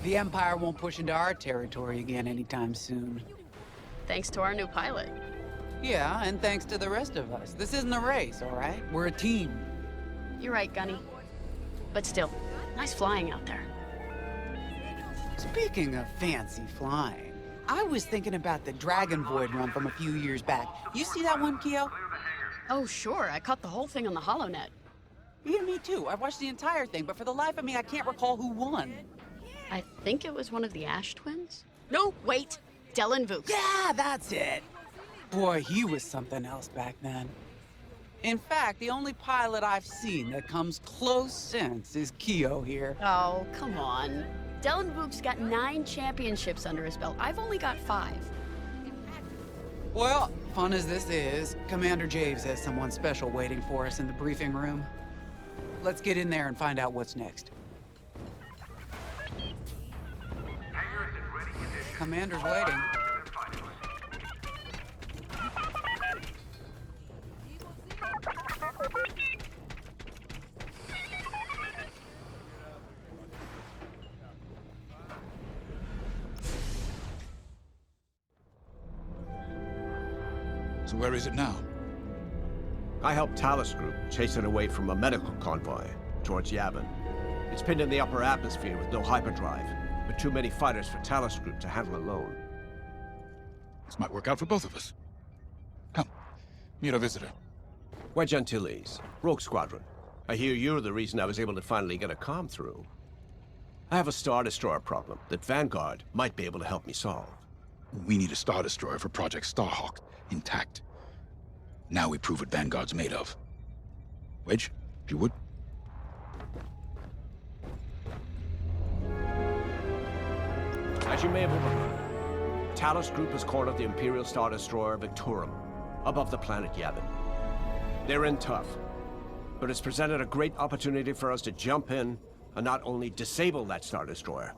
The Empire won't push into our territory again anytime soon. Thanks to our new pilot. Yeah, and thanks to the rest of us. This isn't a race, all right? We're a team. You're right, Gunny. But still, nice flying out there. Speaking of fancy flying, I was thinking about the Dragon Void run from a few years back. You see that one, Keo? Oh, sure. I caught the whole thing on the HoloNet. Yeah, me too. I watched the entire thing, but for the life of me, I can't recall who won. I think it was one of the Ash twins? No, wait! Dylan Vooks. Yeah, that's it! Boy, he was something else back then. In fact, the only pilot I've seen that comes close since is Keo here. Oh, come on. Dylan Vooks got 9 championships under his belt. I've only got 5. Well, fun as this is, Commander Javes has someone special waiting for us in the briefing room. Let's get in there and find out what's next. Commander's waiting. So where is it now? I helped Talus Group chase it away from a medical convoy towards Yavin. It's pinned in the upper atmosphere with no hyperdrive, but too many fighters for Talus Group to handle alone. This might work out for both of us. Come, meet our visitor. Wedge Antilles, Rogue Squadron. I hear you're the reason I was able to finally get a comm through. I have a Star Destroyer problem that Vanguard might be able to help me solve. We need a Star Destroyer for Project Starhawk, intact. Now we prove what Vanguard's made of. Wedge, if you would. As you may have overheard, Talus Group has cornered the Imperial Star Destroyer Victorum above the planet Yavin. They're in tough, but it's presented a great opportunity for us to jump in and not only disable that Star Destroyer,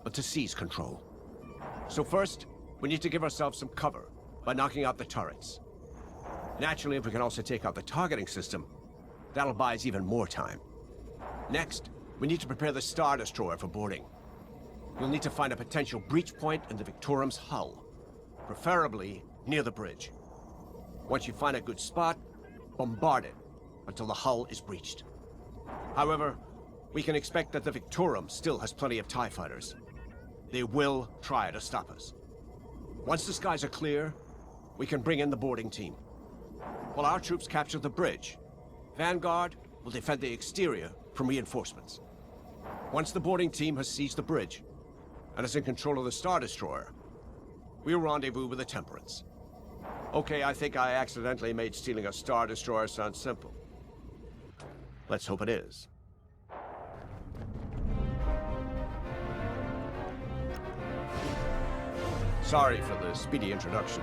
but to seize control. So first, we need to give ourselves some cover by knocking out the turrets. Naturally, if we can also take out the targeting system, that'll buy us even more time. Next, we need to prepare the Star Destroyer for boarding. You'll need to find a potential breach point in the Victorum's hull, preferably near the bridge. Once you find a good spot, bombard it until the hull is breached. However, we can expect that the Victorum still has plenty of TIE fighters. They will try to stop us. Once the skies are clear, we can bring in the boarding team. While our troops capture the bridge, Vanguard will defend the exterior from reinforcements. Once the boarding team has seized the bridge and is in control of the Star Destroyer, we'll rendezvous with the Temperance. Okay, I think I accidentally made stealing a Star Destroyer sound simple. Let's hope it is. Sorry for the speedy introduction,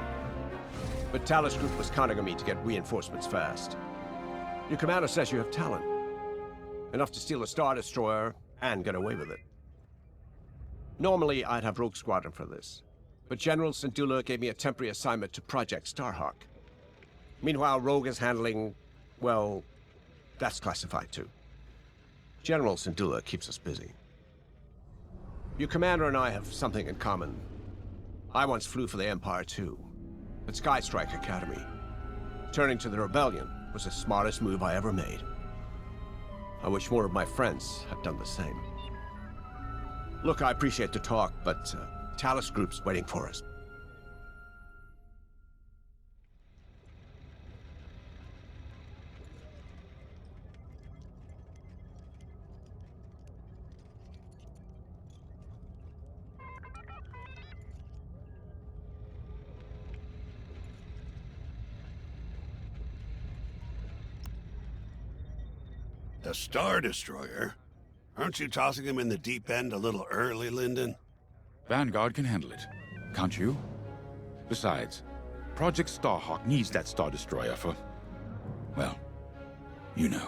but Talus Group was counting on me to get reinforcements fast. Your commander says you have talent. Enough to steal a Star Destroyer and get away with it. Normally, I'd have Rogue Squadron for this, but General Syndulla gave me a temporary assignment to Project Starhawk. Meanwhile, Rogue is handling, well, that's classified too. General Syndulla keeps us busy. Your commander and I have something in common. I once flew for the Empire too, at Skystrike Academy. Turning to the Rebellion was the smartest move I ever made. I wish more of my friends had done the same. Look, I appreciate the talk, but Talus Group's waiting for us. The Star Destroyer? Aren't you tossing him in the deep end a little early, Lyndon? Vanguard can handle it. Can't you? Besides, Project Starhawk needs that Star Destroyer for... well, you know.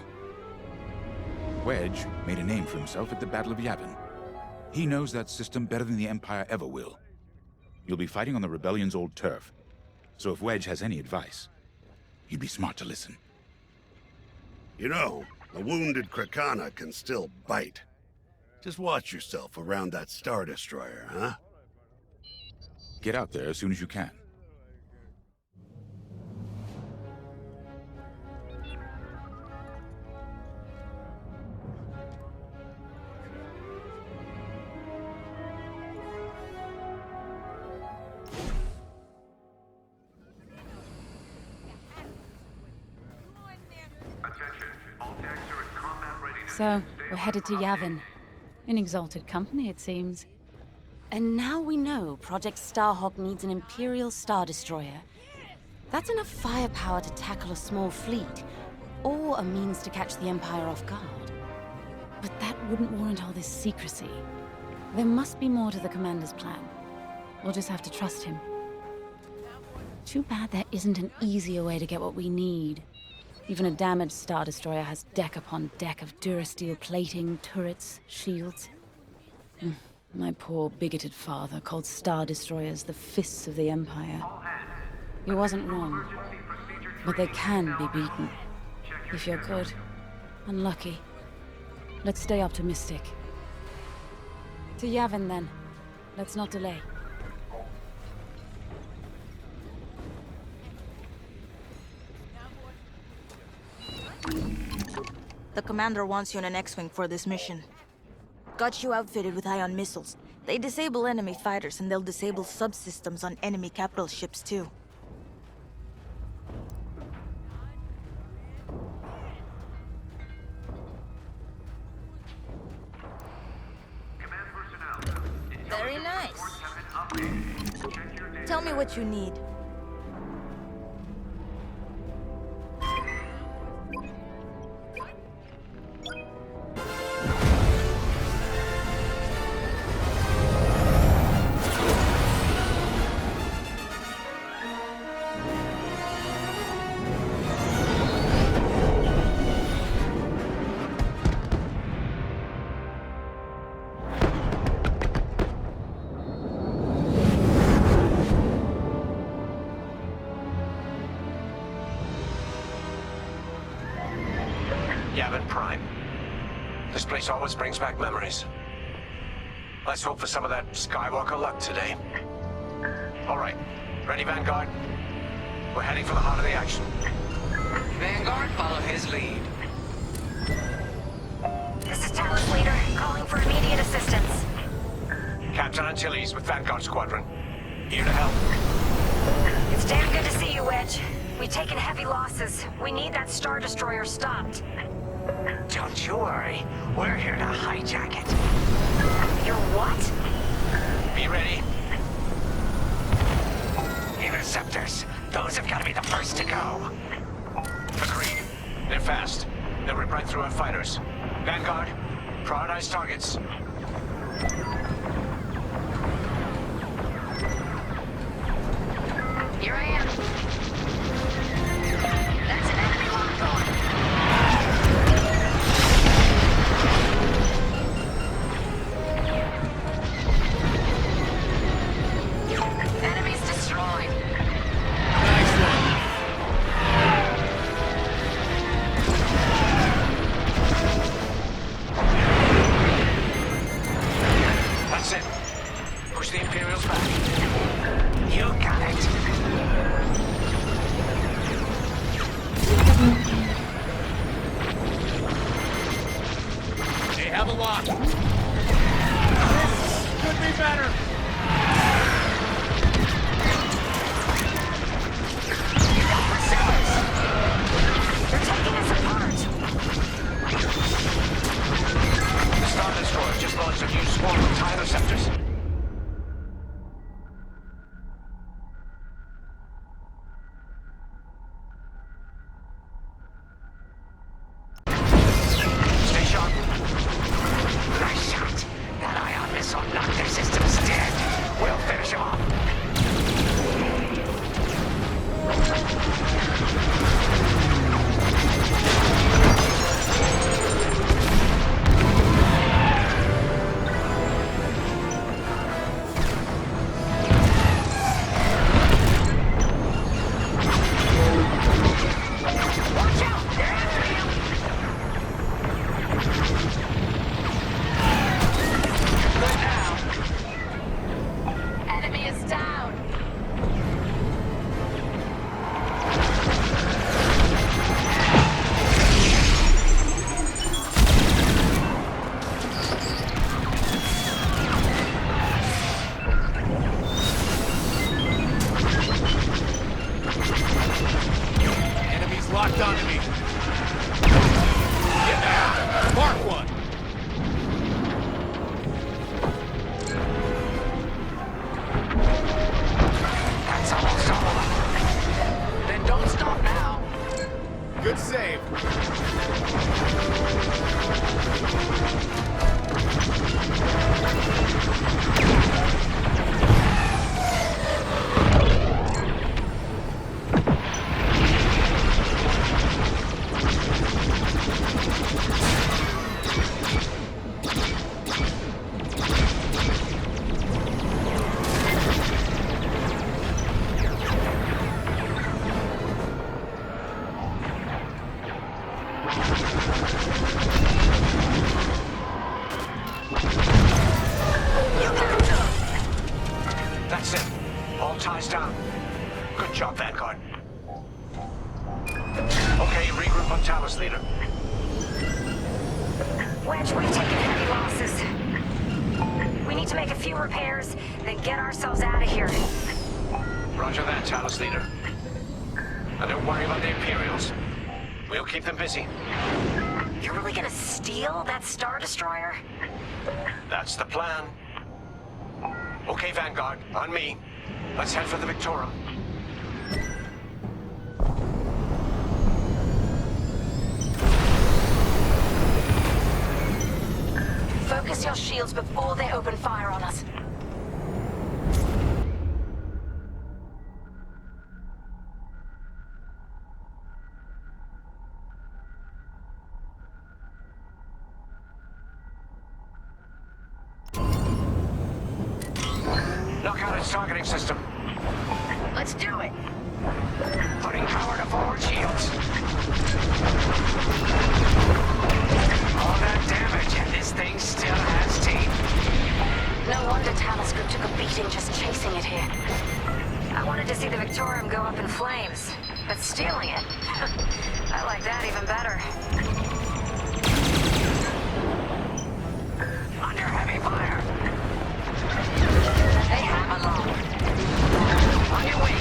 Wedge made a name for himself at the Battle of Yavin. He knows that system better than the Empire ever will. You'll be fighting on the Rebellion's old turf, so if Wedge has any advice, he'd be smart to listen. You know, the wounded Krakana can still bite. Just watch yourself around that Star Destroyer, huh? Get out there as soon as you can. So, we're headed to Yavin. In exalted company, it seems. And now we know Project Starhawk needs an Imperial Star Destroyer. That's enough firepower to tackle a small fleet, or a means to catch the Empire off guard. But that wouldn't warrant all this secrecy. There must be more to the Commander's plan. We'll just have to trust him. Too bad there isn't an easier way to get what we need. Even a damaged Star Destroyer has deck upon deck of Durasteel plating, turrets, shields. My poor, bigoted father called Star Destroyers the fists of the Empire. He wasn't wrong. But they can be beaten. If you're good. And lucky. Let's stay optimistic. To Yavin, then. Let's not delay. The Commander wants you in an X-Wing for this mission. Got you outfitted with ion missiles. They disable enemy fighters, and they'll disable subsystems on enemy capital ships, too. Very nice. Tell me what you need. Yavin Prime. This place always brings back memories. Let's hope for some of that Skywalker luck today. All right, ready, Vanguard? We're heading for the heart of the action. Vanguard, follow his lead. This is Talos Leader, calling for immediate assistance. Captain Antilles with Vanguard Squadron. Here to help. It's damn good to see you, Wedge. We've taken heavy losses. We need that Star Destroyer stopped. Don't you worry. We're here to hijack it. You're what? Be ready. Interceptors. Those have got to be the first to go. Agreed. They're fast. They'll rip right through our fighters. Vanguard, prioritize targets. Here I am. That's an enemy lock on. Enemies destroyed. Nice one. That's it. Push the Imperials back. You got it. They have a lock. This could be better. They're taking us apart. The Star Destroyer just launched a new swarm of TIE interceptors. Stay sharp. Nice shot. That ion missile knocked their systems dead. We'll finish them off. job, Vanguard. Okay, regroup on Talos, leader. Wedge, we've taken heavy losses. We need to make a few repairs, then get ourselves out of here. Roger that, Talos, leader. And don't worry about the Imperials. We'll keep them busy. You're really gonna steal that Star Destroyer? That's the plan. Okay, Vanguard, on me. Let's head for the Victorum. Focus your shields before they open fire on us. Knock out its targeting system. Let's do it. Putting power to forward shields. All that damage, and this thing still has teeth. No wonder Talos Group took a beating just chasing it here. I wanted to see the Victorium go up in flames, but stealing it, I like that even better. Under heavy fire. They have a lock. On your way.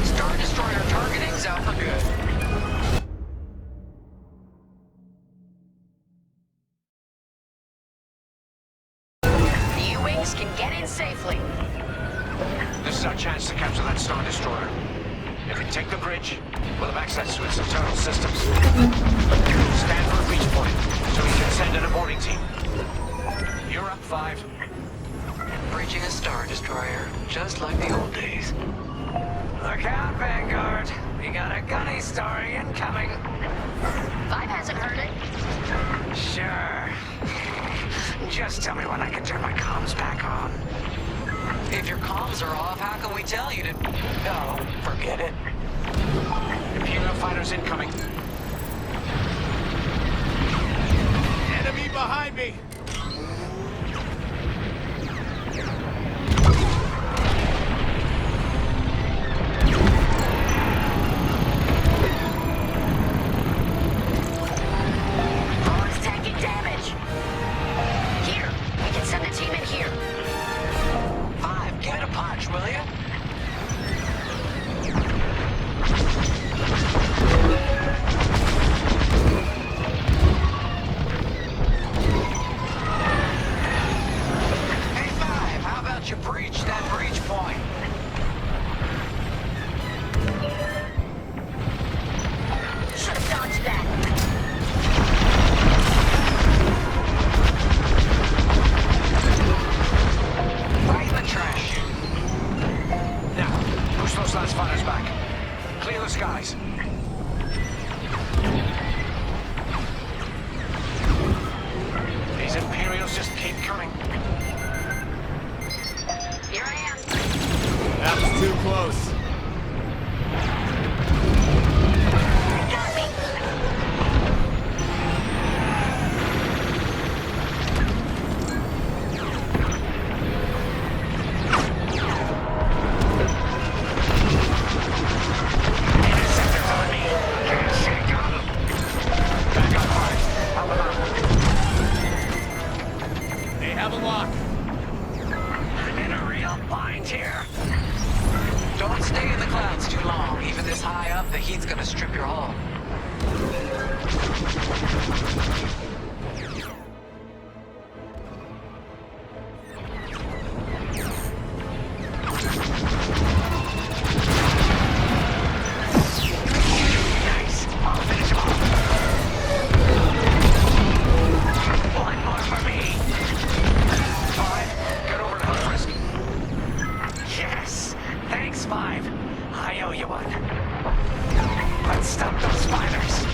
Star Destroyer targeting's out for good. The U-Wings can get in safely. This is our chance to capture that Star Destroyer. If we take the bridge, we'll have access to its internal systems. Stand for a reach point, so we can send an aborting team. You're up, 5. Bridging a Star Destroyer, just like the old days. Look out, Vanguard. We got a gunny story incoming. 5 hasn't heard it. Sure. Just tell me when I can turn my comms back on. If your comms are off, how can we tell you to... No, forget it. Imperial fighters incoming. Enemy behind me! Bron's taking damage. Here, we can send a team in here. 5, give it a punch, will you? Hey, 5, how about you breach that breach point? Should have dodged that. Right in the trash. Now, push those last fighters back. Clear the skies. These Imperials just keep coming. Here I am. That was too close. Got me. Interceptors on me. Can't shake 'em. Back on 5. Help them out. They have a lock. I'm in a real bind here. Don't stay in the clouds too long. Even this high up, the heat's gonna strip your hull. Nice. I'll finish 'em off. One more for me. 5, get over to Hillcrist. Yes. Thanks, 5. I owe you one. Let's stop those spiders.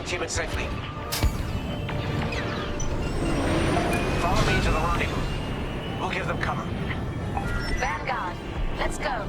team in safely. Follow me to the rendezvous. We'll give them cover. Vanguard, let's go.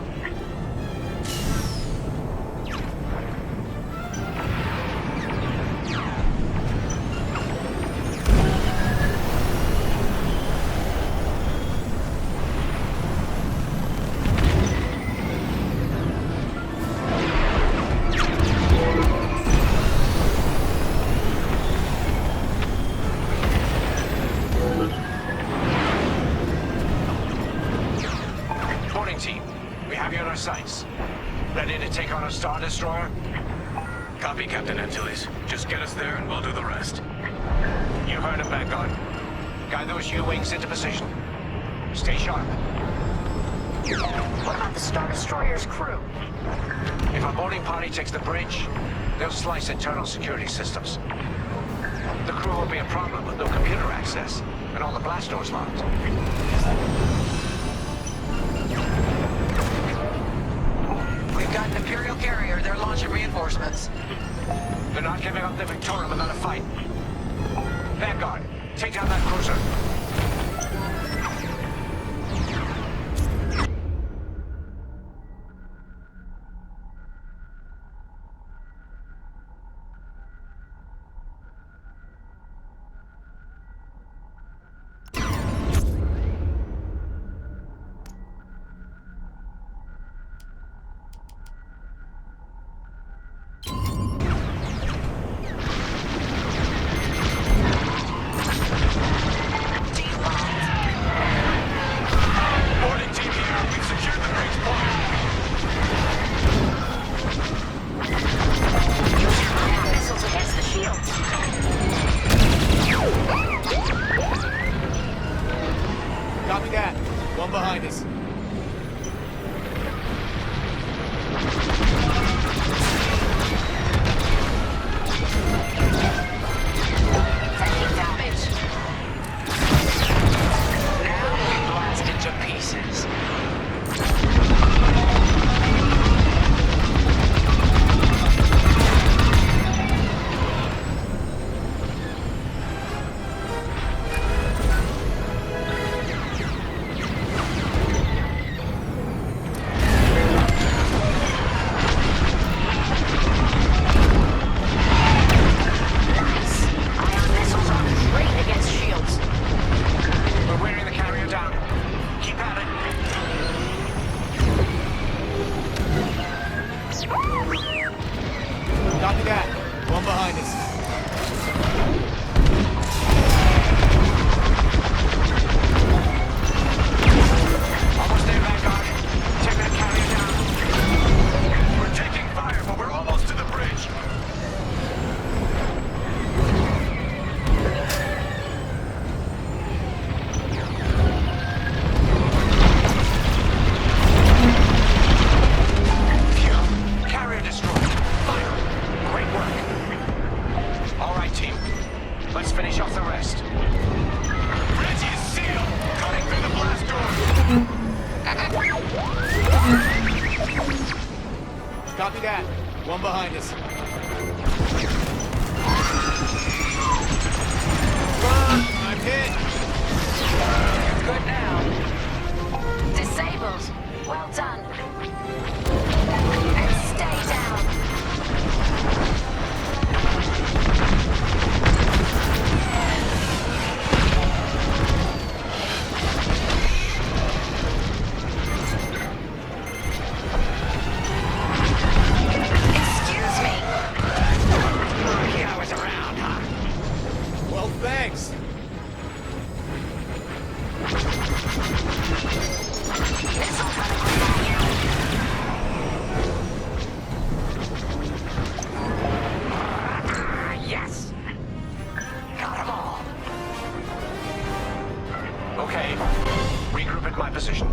Sights. Ready to take on a Star Destroyer? Copy, Captain Antilles. Just get us there and we'll do the rest. You heard him, Vanguard. Guide those U-wings into position. Stay sharp. What about the Star Destroyer's crew? If our boarding party takes the bridge, they'll slice internal security systems. The crew will be a problem with no computer access, and all the blast doors locked. We've got an Imperial carrier. They're launching reinforcements. They're not giving up the Victorium without a fight. Vanguard, take down that cruiser. Copy that. One behind us. Taking damage. Now we blast into pieces. Copy that. One behind us. Almost there, Vanguard. Take that carrier down. We're taking fire, but we're almost to the bridge. Carrier destroyed. Fire. Great work. All right, team. Let's finish off the rest. Bridge is sealed. Cutting through the blast doors. Copy that. One behind us. Run! I'm hit! Good now. Disabled. Well done. And stay down. Excuse me. Lucky I was around, huh? Well, thanks. Missile coming. Yes. Got them all. Okay. Regroup at my position.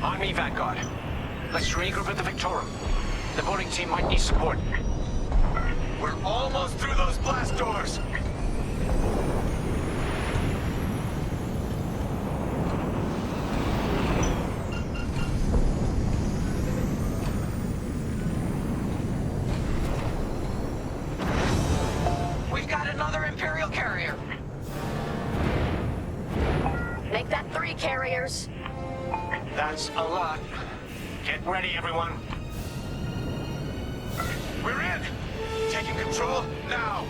On me, Vanguard. Let's regroup at the Victorium. The boarding team might need support. We're almost through those blast doors. 3 carriers. That's a lot. Get ready, everyone. We're in! Taking control now!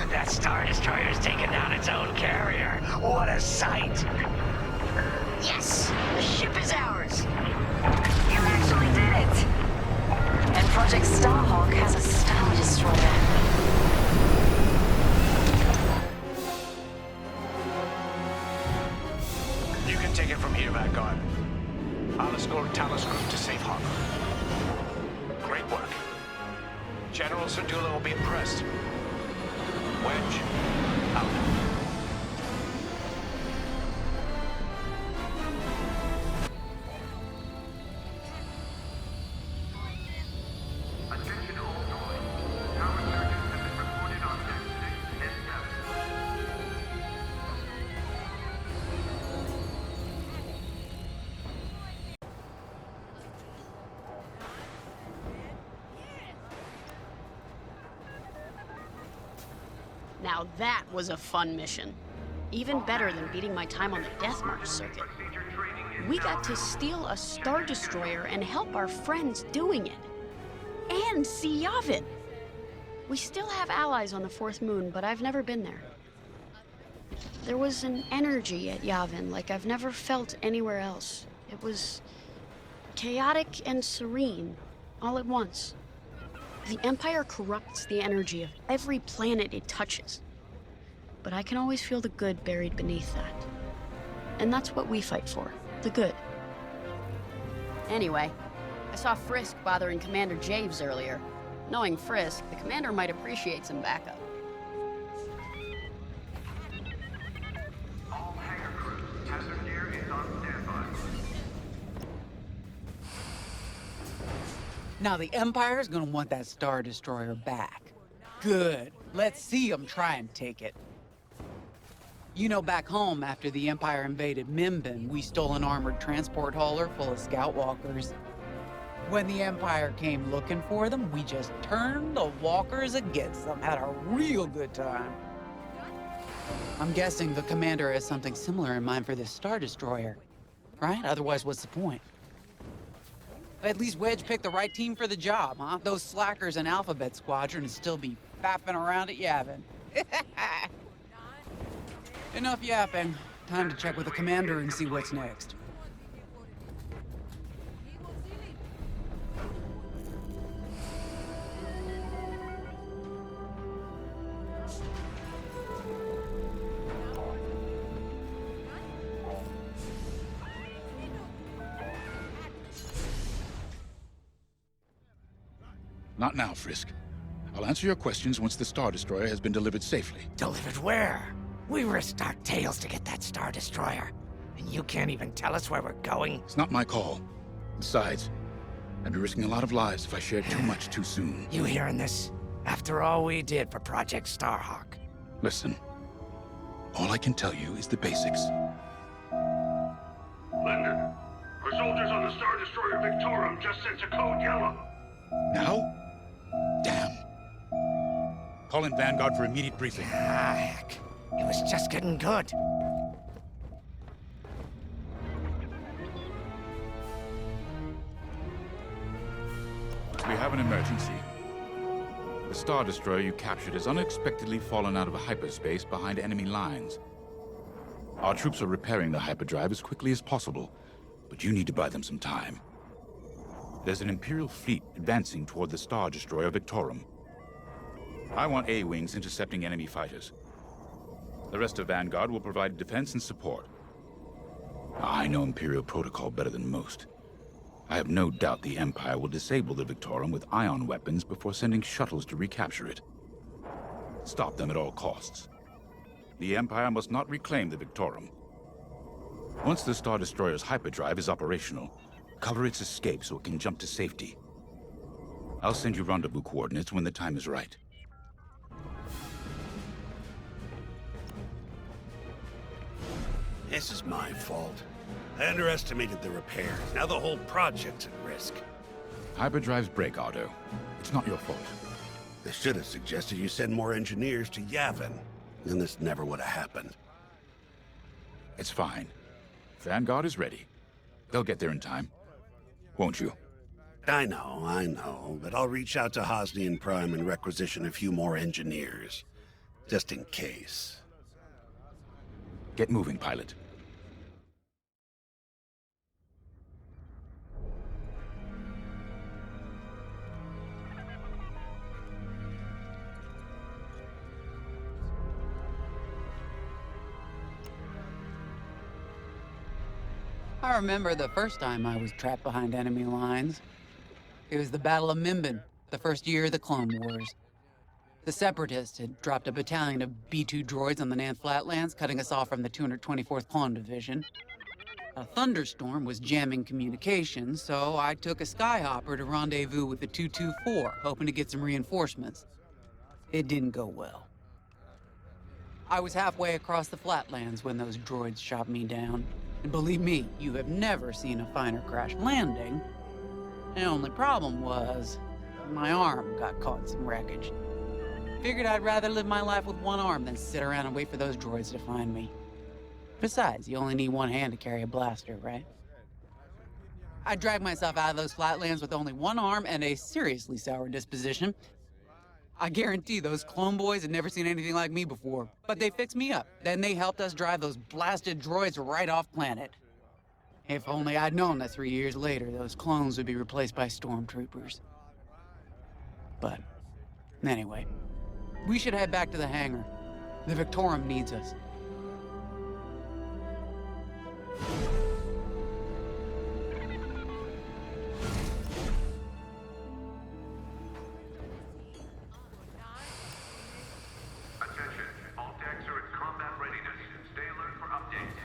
That Star Destroyer's taking down its own carrier. What a sight! Yes! The ship is ours! You actually did it! And Project Starhawk has a Star Destroyer. You can take it from here, Vanguard. I'll escort Talos Group to safe harbor. Great work. General Sardula will be impressed. Wedge, out. Attention all droids. Tower surges have been reported on deck 6 and 7. Now that was a fun mission. Even better than beating my time on the Death March circuit. We got to steal a Star Destroyer and help our friends doing it. And see Yavin. We still have allies on the 4th moon, but I've never been there. There was an energy at Yavin like I've never felt anywhere else. It was chaotic and serene, all at once. The Empire corrupts the energy of every planet it touches. But I can always feel the good buried beneath that. And that's what we fight for, the good. Anyway, I saw Frisk bothering Commander Javes earlier. Knowing Frisk, the commander might appreciate some backup. All hangar crews, hazard gear is on standby. Now the Empire's gonna want that Star Destroyer back. Good. Let's see them try and take it. You know, back home, after the Empire invaded Mimbin, we stole an armored transport hauler full of scout walkers. When the Empire came looking for them, we just turned the walkers against them. Had a real good time. I'm guessing the commander has something similar in mind for this Star Destroyer, right? Otherwise, what's the point? At least Wedge picked the right team for the job, huh? Those slackers in Alphabet Squadron would still be fapping around at Yavin. Enough yapping. Time to check with the commander and see what's next. Not now, Frisk. I'll answer your questions once the Star Destroyer has been delivered safely. Delivered where? We risked our tails to get that Star Destroyer. And you can't even tell us where we're going? It's not my call. Besides, I'd be risking a lot of lives if I shared too much too soon. You hearing this? After all we did for Project Starhawk. Listen, all I can tell you is the basics. Linden, our soldiers on the Star Destroyer Victorum just sent a code yellow. Now? Damn. Call in Vanguard for immediate briefing. Ah, heck. It was just getting good. We have an emergency. The Star Destroyer you captured has unexpectedly fallen out of hyperspace behind enemy lines. Our troops are repairing the hyperdrive as quickly as possible, but you need to buy them some time. There's an Imperial fleet advancing toward the Star Destroyer Victorum. I want A-wings intercepting enemy fighters. The rest of Vanguard will provide defense and support. I know Imperial protocol better than most. I have no doubt the Empire will disable the Victorum with ion weapons before sending shuttles to recapture it. Stop them at all costs. The Empire must not reclaim the Victorum. Once the Star Destroyer's hyperdrive is operational, cover its escape so it can jump to safety. I'll send you rendezvous coordinates when the time is right. This is my fault. I underestimated the repairs. Now the whole project's at risk. Hyperdrives break, Otto. It's not your fault. I should have suggested you send more engineers to Yavin. Then this never would have happened. It's fine. Vanguard is ready. They'll get there in time. Won't you? I know, but I'll reach out to Hosnian Prime and requisition a few more engineers. Just in case. Get moving, pilot. I remember the first time I was trapped behind enemy lines. It was the Battle of Minbin, the first year of the Clone Wars. The Separatists had dropped a battalion of B-2 droids on the Nan Flatlands, cutting us off from the 224th Clone Division. A thunderstorm was jamming communications, so I took a skyhopper to rendezvous with the 224, hoping to get some reinforcements. It didn't go well. I was halfway across the Flatlands when those droids shot me down. And believe me, you have never seen a finer crash landing. The only problem was, my arm got caught in some wreckage. Figured I'd rather live my life with one arm than sit around and wait for those droids to find me. Besides, you only need one hand to carry a blaster, right? I dragged myself out of those flatlands with only one arm and a seriously sour disposition. I guarantee those clone boys had never seen anything like me before, but they fixed me up. Then they helped us drive those blasted droids right off planet. If only I'd known that 3 years later, those clones would be replaced by stormtroopers. But, anyway, we should head back to the hangar. The Victorum needs us. Attention, all decks are at combat readiness. Stay alert for updates.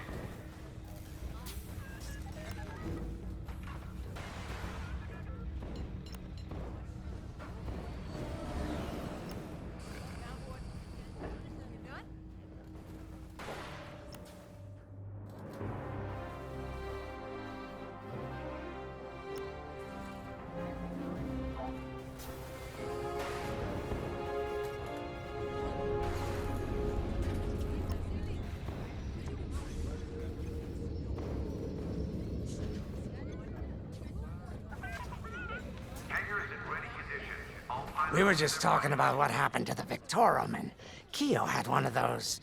We were just talking about what happened to the Victorum, and Keo had one of those,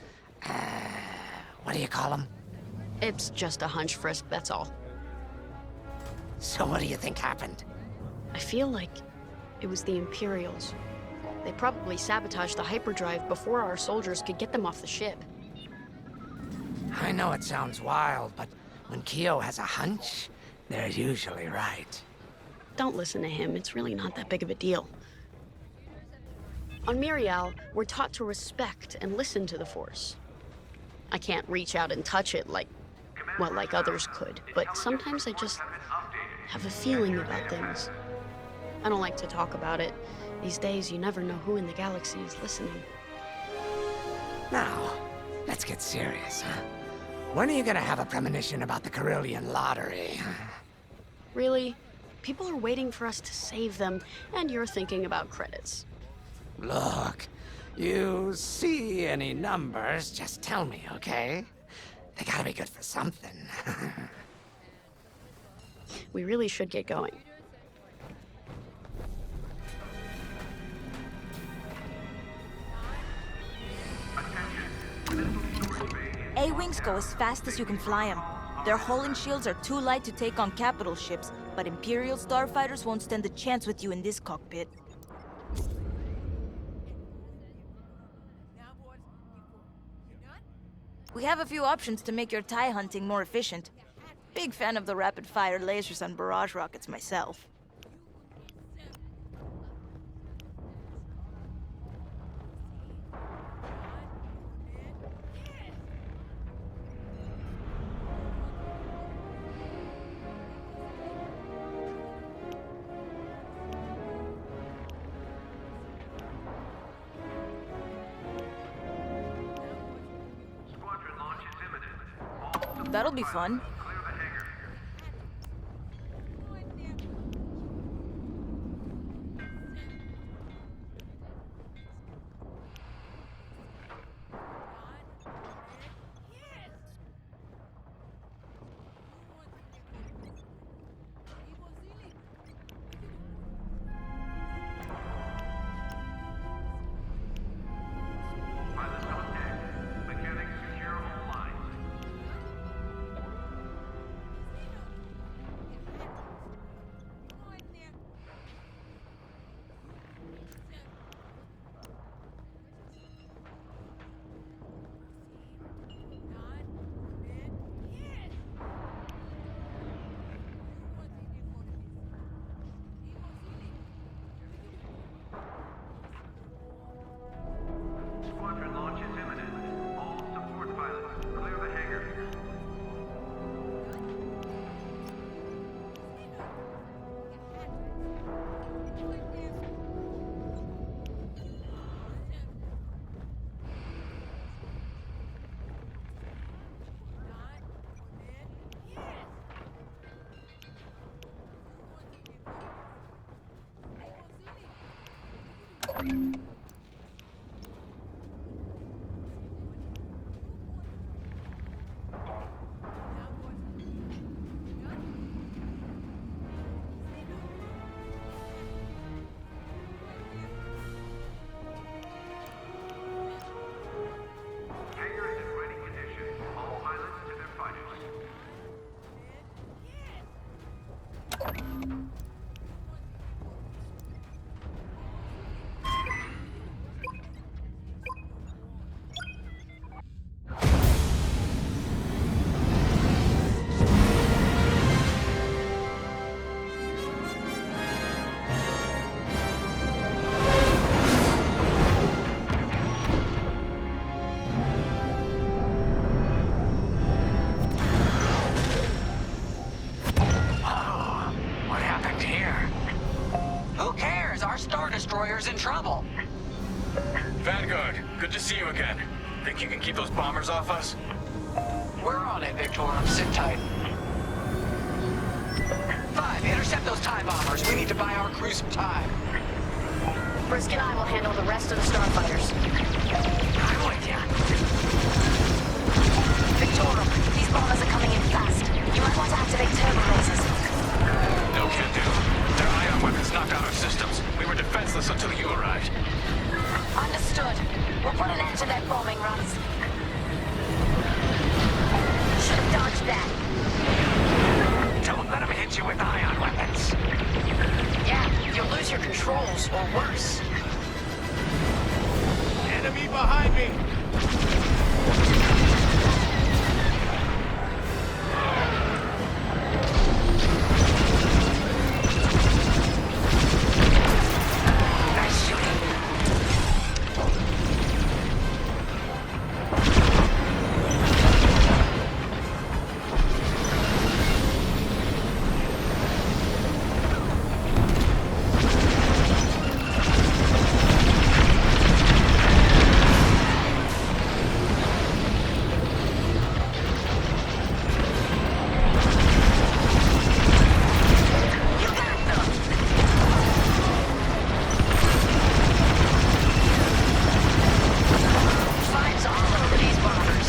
what do you call them? It's just a hunch, Frisk, that's all. So what do you think happened? I feel like it was the Imperials. They probably sabotaged the hyperdrive before our soldiers could get them off the ship. I know it sounds wild, but when Keo has a hunch, they're usually right. Don't listen to him, it's really not that big of a deal. On Mirial, we're taught to respect and listen to the Force. I can't reach out and touch it like others could, but sometimes I just have a feeling about things. I don't like to talk about it. These days, you never know who in the galaxy is listening. Now, let's get serious, huh? When are you gonna have a premonition about the Carillion lottery? Really? People are waiting for us to save them, and you're thinking about credits. Look, you see any numbers, just tell me, okay? They gotta be good for something. We really should get going. A-Wings go as fast as you can fly them. Their hull shields are too light to take on capital ships, but Imperial starfighters won't stand a chance with you in this cockpit. We have a few options to make your TIE hunting more efficient. Big fan of the rapid-fire lasers and barrage rockets myself. That'll be fun. Good to see you again. Think you can keep those bombers off us? We're on it, Victorum. Sit tight. 5, intercept those TIE bombers. We need to buy our crew some time. Brisk and I will handle the rest of the starfighters. I'm with ya. Victorum, these bombers are coming in fast. You might want to activate turbo lasers. No can do. Their ion weapons knocked out our systems. We were defenseless until you arrived. Understood. We'll put an end to their bombing runs. Should have dodged that. Don't let them hit you with ion weapons. Yeah, you'll lose your controls, or worse. Enemy behind me! Nice shooting. Flames all over these bombers.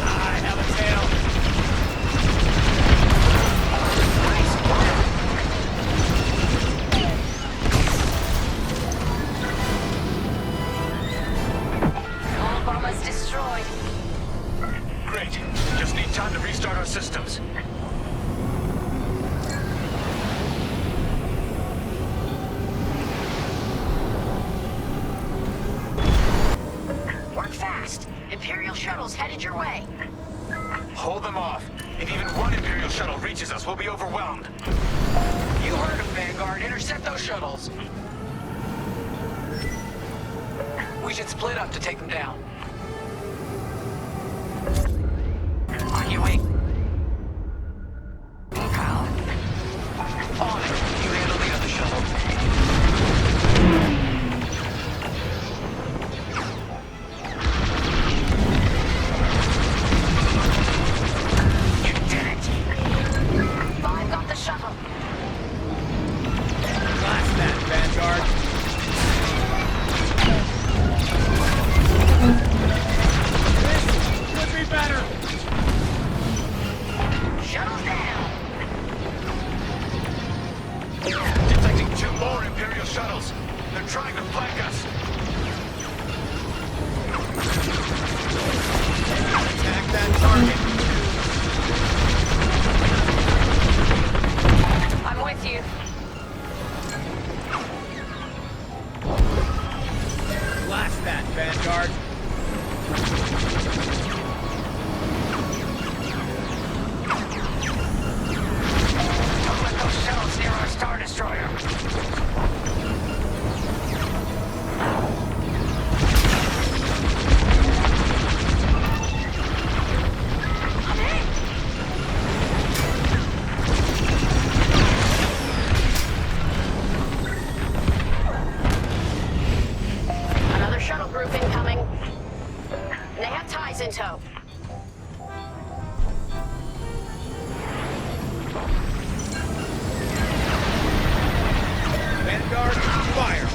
I have a tail. All bombers destroyed. Great. Just need time to restart our systems. Work fast. Imperial shuttles headed your way. Hold them off. If even one Imperial shuttle reaches us, we'll be overwhelmed. You heard him, Vanguard. Intercept those shuttles. We should split up to take them down. On your way. On it. You handle the other shuttle. You did it. 5 got the shuttle. Blast that, Vanguard. This could be better. Shuttles down. Detecting 2 more Imperial shuttles. They're trying to flank us. Attack that target. I'm with you. Blast that, Vanguard. Don't let those shells near our Star Destroyer. Another shuttle group incoming. They have ties in tow. Vanguard, fire.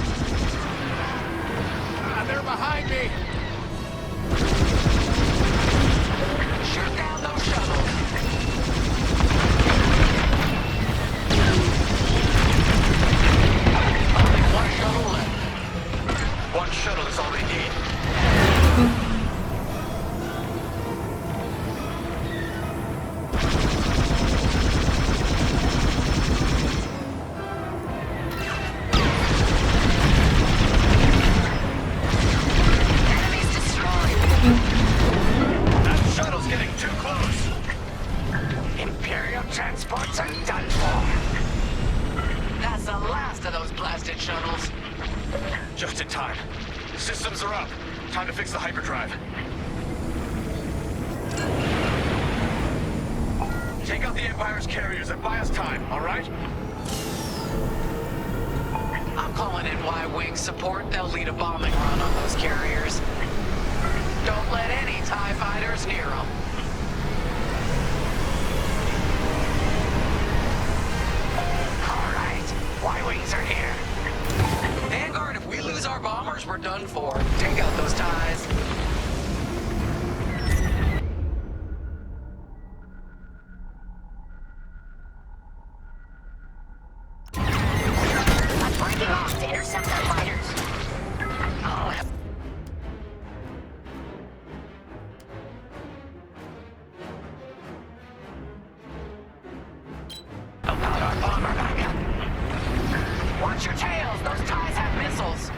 They're behind me. Shoot down those shuttles. Only one shuttle left. One shuttle is all they need. hyperdrive. Take out the Empire's carriers and buy us time, all right? I'm calling in Y-Wing support. They'll lead a bombing run on those carriers. Don't let any TIE fighters near them. All right, Y-Wings are here. Vanguard, if we lose our bombers, we're done for. Take out those TIEs. I'm breaking off to intercept our fighters. Oh, about our bomber backup. Watch your tails. Those TIEs have missiles.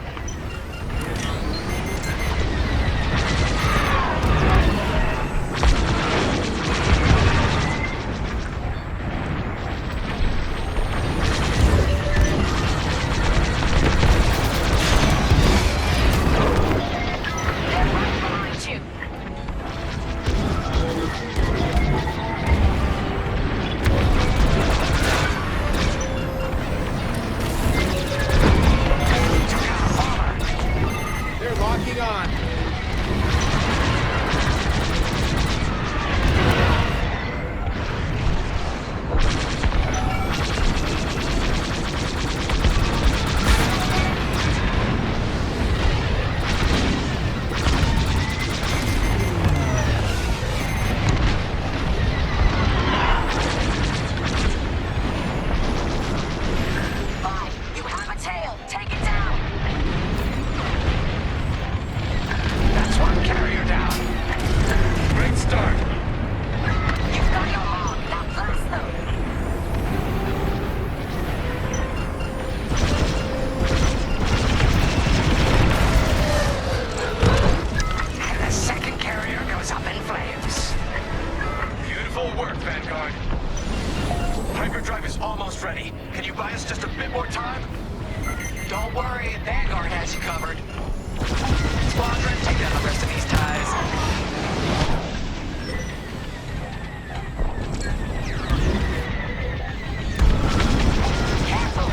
they're right behind you. They're locking on. Fine, you have a tail. Take it down. That's one carrier down. Great start. You've got your log. Now blast them. And the second carrier goes up in flames. Beautiful work, Vanguard. Hyperdrive is almost ready. Can you buy us just a bit more time? Don't worry, Vanguard has you covered. Squadron, take down the rest of these TIEs. Careful.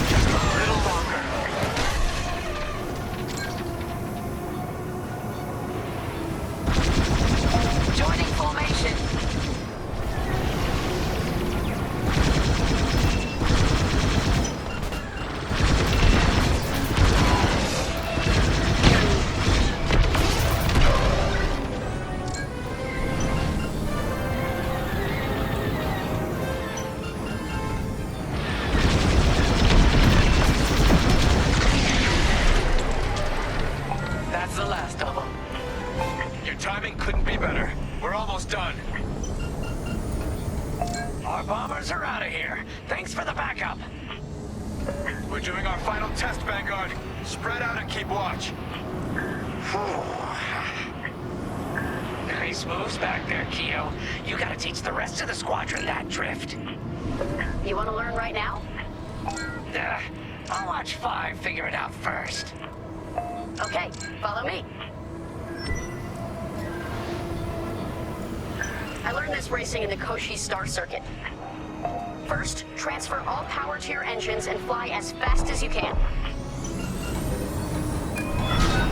Just a little longer. Joining formation. That's the last of them. Your timing couldn't be better. We're almost done. Our bombers are out of here. Thanks for the backup. We're doing our final test, Vanguard. Spread out and keep watch. Nice moves back there, Keo. You gotta teach the rest of the squadron that drift. You want to learn right now? I'll watch 5 figure it out first. Okay, follow me. I learned this racing in the Koshi Star Circuit. First, transfer all power to your engines and fly as fast as you can.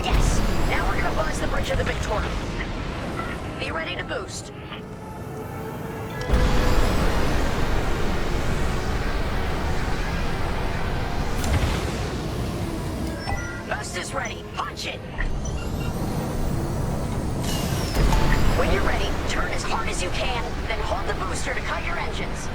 Yes! Now we're gonna buzz the bridge of the Victoria. Be ready to boost. Boost is ready. Punch it! When you're ready, turn as hard as you can, then hold the booster to cut your engines.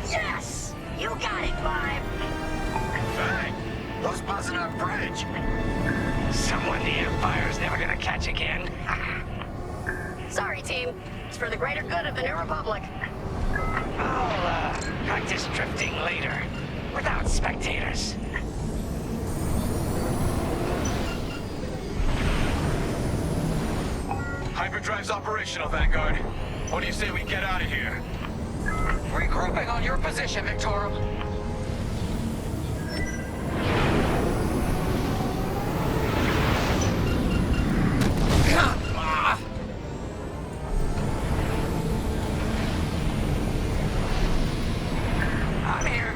Yes! You got it, 5! Bang! Who's buzzing our bridge? Someone the Empire's never gonna catch again. Sorry, team. for the greater good of the New Republic. I'll, practice drifting later, without spectators. Hyperdrive's operational, Vanguard. What do you say we get out of here? Regrouping on your position, Victorum. I'm here.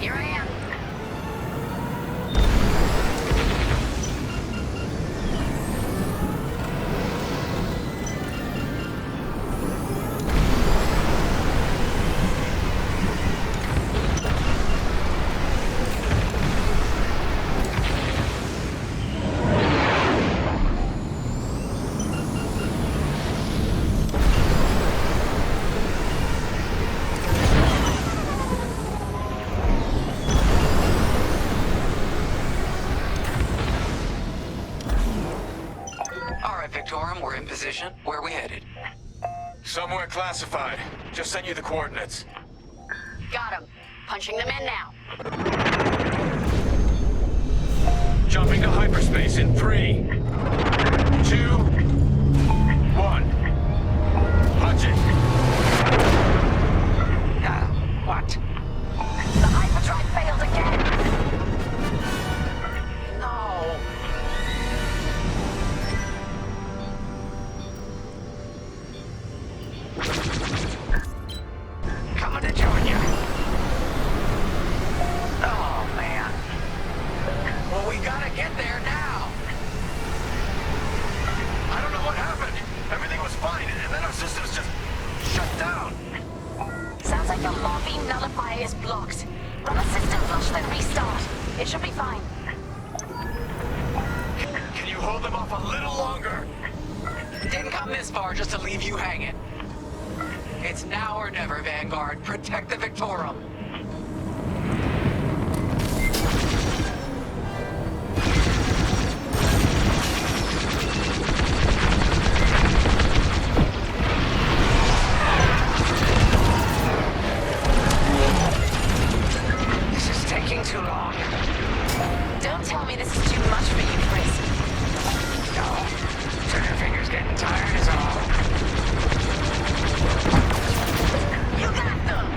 Here I am. All right, Victorum, we're in position. Where are we headed? Somewhere classified. Just sent you the coordinates. Got him. Punching them in now. Jumping to hyperspace in 3, 2, 1. Punch it! What? The hyperdrive failed again. No. Coming to join you. Oh, man. Well, we gotta get there now. I don't know what happened. Everything was fine, and then our systems just shut down. Sounds like the morphine nullifier is blocked. Run a system flush, then restart. It should be fine. Can you hold them off a little longer? Didn't come this far just to leave you hanging. It's now or never, Vanguard. Protect the Victorum. This is taking too long. Don't tell me this is too much for you, Chris. No. Trigger finger's getting tired is all. You got them!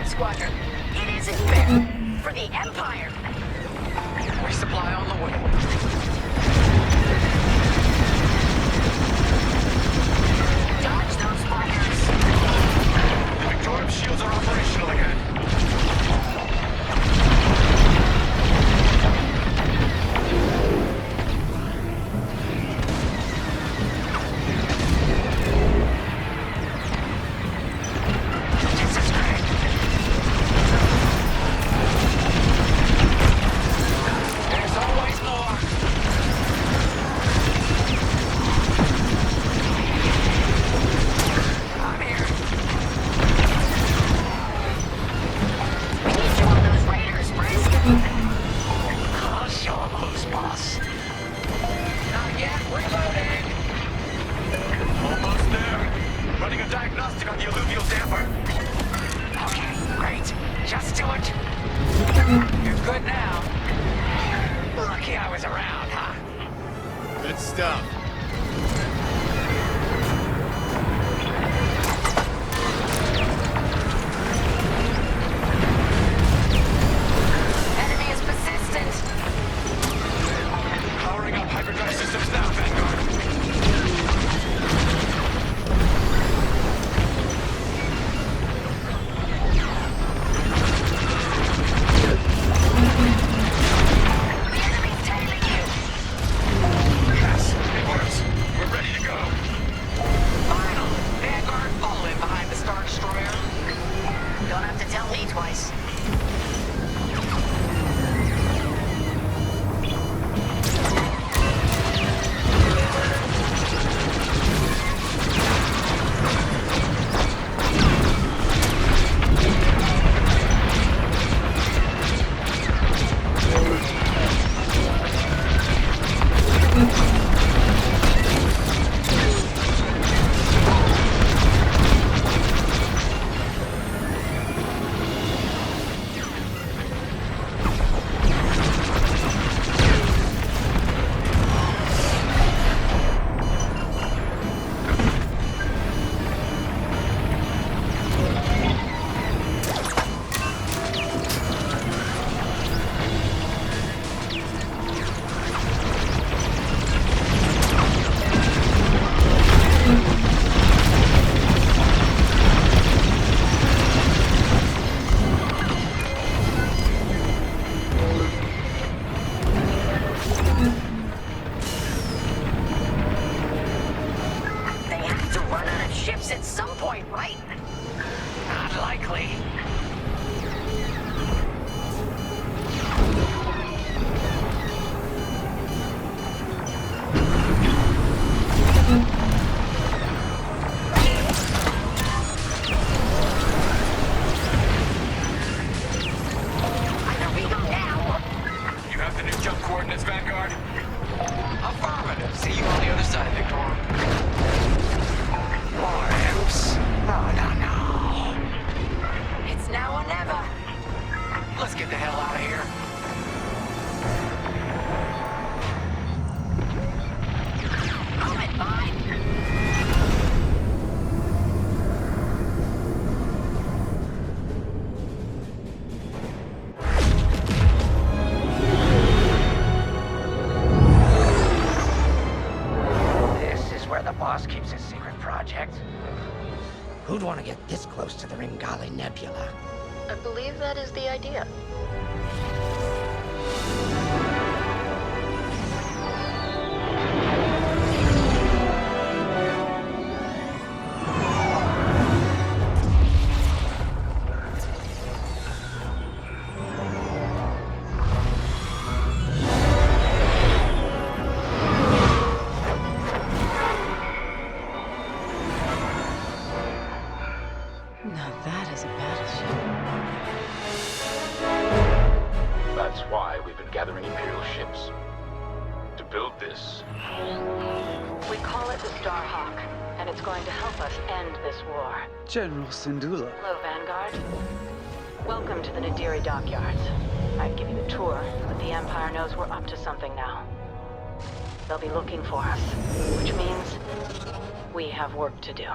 Vanguard Squadron. It isn't fair. For the Empire. Resupply on the way. Dodge those fighters. The Victorium shields are operational again. Who'd want to get this close to the Ringali Nebula? I believe that is the idea. General Syndulla. Hello, Vanguard. Welcome to the Nadiri dockyards. I'd give you the tour, but the Empire knows we're up to something now. They'll be looking for us, which means we have work to do.